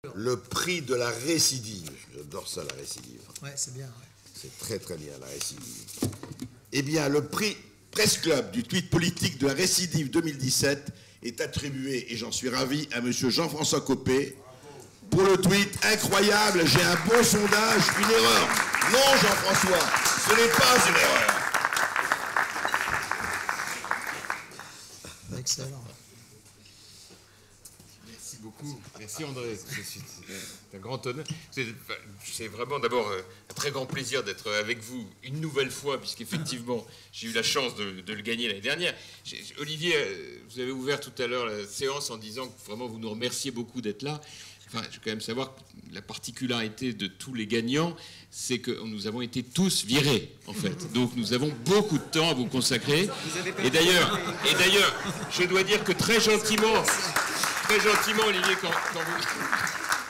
Le prix de la récidive. J'adore ça, la récidive. Ouais, c'est bien. Ouais. C'est très très bien, la récidive. Eh bien, le prix Presse Club du tweet politique de la récidive 2017 est attribué, et j'en suis ravi, à M. Jean-François Copé pour le tweet incroyable. J'ai un bon sondage, une erreur. Non, Jean-François, ce n'est pas une erreur. Excellent. Merci beaucoup. Merci André. C'est un grand honneur. C'est vraiment d'abord un très grand plaisir d'être avec vous une nouvelle fois, puisqu'effectivement, j'ai eu la chance de le gagner l'année dernière. Olivier, vous avez ouvert tout à l'heure la séance en disant que vraiment vous nous remerciez beaucoup d'être là. Enfin, je veux quand même savoir que la particularité de tous les gagnants, c'est que nous avons été tous virés, en fait. Donc nous avons beaucoup de temps à vous consacrer. Et d'ailleurs, je dois dire que très gentiment, Olivier,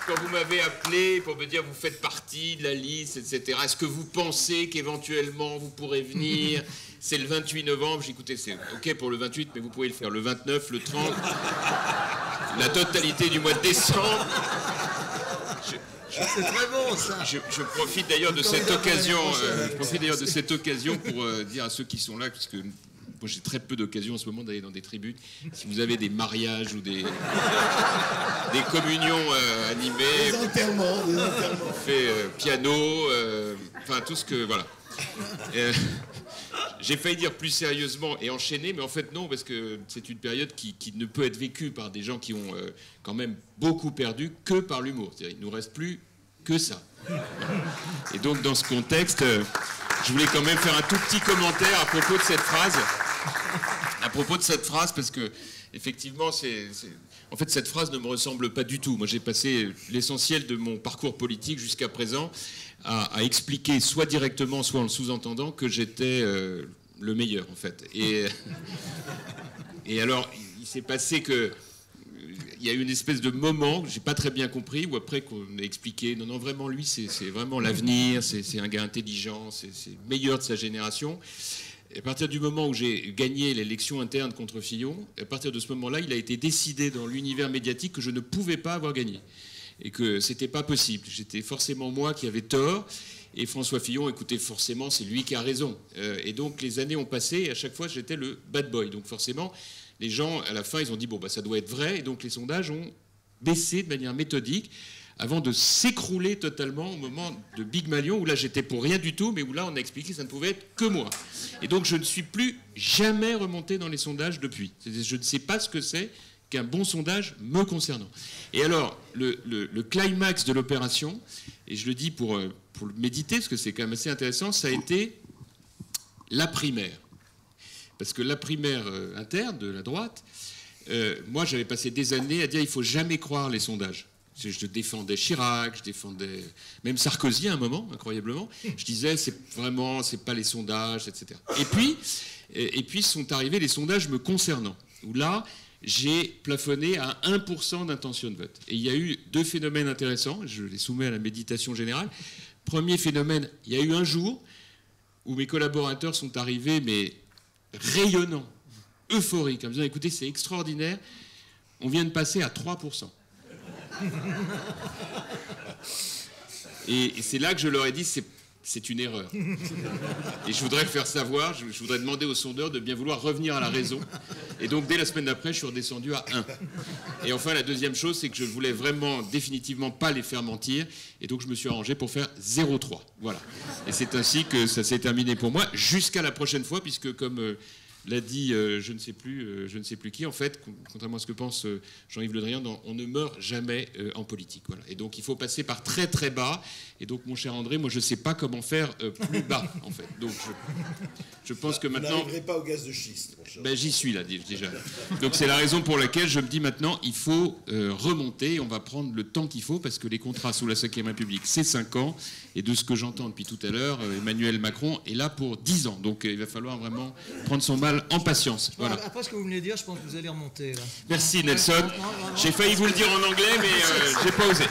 quand vous m'avez appelé pour me dire vous faites partie de la liste, etc., est-ce que vous pensez qu'éventuellement vous pourrez venir? C'est le 28 novembre. J'ai écouté, c'est OK pour le 28, mais vous pouvez le faire le 29, le 30, la totalité du mois de décembre. C'est très bon, ça. Je profite d'ailleurs de cette occasion, pour dire à ceux qui sont là, parce que moi j'ai très peu d'occasions en ce moment d'aller dans des tribunes. Si vous avez des mariages ou des communions animées, Des enterrements. on fait piano, enfin tout ce que voilà. J'ai failli dire plus sérieusement et enchaîner, mais en fait non, parce que c'est une période qui ne peut être vécue par des gens qui ont quand même beaucoup perdu que par l'humour. C'est-à-dire, il ne nous reste plus que ça. Et donc dans ce contexte, je voulais quand même faire un tout petit commentaire à propos de cette phrase. Parce que effectivement, en fait, cette phrase ne me ressemble pas du tout. Moi, j'ai passé l'essentiel de mon parcours politique jusqu'à présent à expliquer, soit directement, soit en le sous-entendant, que j'étais le meilleur, en fait. Et alors, il s'est passé que il y a eu une espèce de moment que j'ai pas très bien compris, où après qu'on a expliqué, non, vraiment, lui, c'est vraiment l'avenir, c'est un gars intelligent, c'est le meilleur de sa génération. Et à partir du moment où j'ai gagné l'élection interne contre Fillon, à partir de ce moment-là, il a été décidé dans l'univers médiatique que je ne pouvais pas avoir gagné. Et que c'était pas possible. J'étais forcément moi qui avais tort. Et François Fillon, écoutez, forcément, c'est lui qui a raison. Et donc, les années ont passé, et à chaque fois, j'étais le bad boy. Donc, forcément, les gens, à la fin, ils ont dit, bon, bah, ça doit être vrai. Et donc, les sondages ont baissé de manière méthodique, avant de s'écrouler totalement au moment de Big Malion, où là j'étais pour rien du tout, mais où là on a expliqué que ça ne pouvait être que moi. Et donc je ne suis plus jamais remonté dans les sondages depuis. Je ne sais pas ce que c'est qu'un bon sondage me concernant. Et alors, le climax de l'opération, et je le dis pour le méditer, parce que c'est quand même assez intéressant, ça a été la primaire. Parce que la primaire interne de la droite, moi j'avais passé des années à dire il ne faut jamais croire les sondages. Je défendais Chirac, je défendais même Sarkozy à un moment, incroyablement. Je disais, c'est pas les sondages, etc. Et puis sont arrivés les sondages me concernant, où là, j'ai plafonné à 1% d'intention de vote. Et il y a eu deux phénomènes intéressants, je les soumets à la méditation générale. Premier phénomène, il y a eu un jour où mes collaborateurs sont arrivés, mais rayonnants, euphoriques, en me disant, écoutez, c'est extraordinaire, on vient de passer à 3%. Et c'est là que je leur ai dit c'est une erreur. Et je voudrais le faire savoir, je voudrais demander aux sondeurs de bien vouloir revenir à la raison. Et donc dès la semaine d'après, je suis redescendu à 1. Et enfin, la deuxième chose, c'est que je voulais vraiment définitivement pas les faire mentir. Et donc je me suis arrangé pour faire 0,3. Voilà. Et c'est ainsi que ça s'est terminé pour moi, jusqu'à la prochaine fois, puisque comme l'a dit je ne sais plus qui, en fait, contrairement à ce que pense Jean-Yves Le Drian, on ne meurt jamais en politique. Voilà. Et donc il faut passer par très très bas. Et donc mon cher André, moi je ne sais pas comment faire plus bas, en fait. Donc je pense que maintenant... Vous n'arriverez pas au gaz de schiste, mon cher. Ben, j'y suis là déjà. Donc c'est la raison pour laquelle je me dis maintenant, il faut remonter, on va prendre le temps qu'il faut, parce que les contrats sous la Ve République, c'est 5 ans. Et de ce que j'entends depuis tout à l'heure, Emmanuel Macron est là pour 10 ans. Donc il va falloir vraiment prendre son mal en patience. Voilà. Après ce que vous venez de dire, je pense que vous allez remonter. Là. Merci Nelson. J'ai failli vous le dire en anglais, mais j'ai pas osé.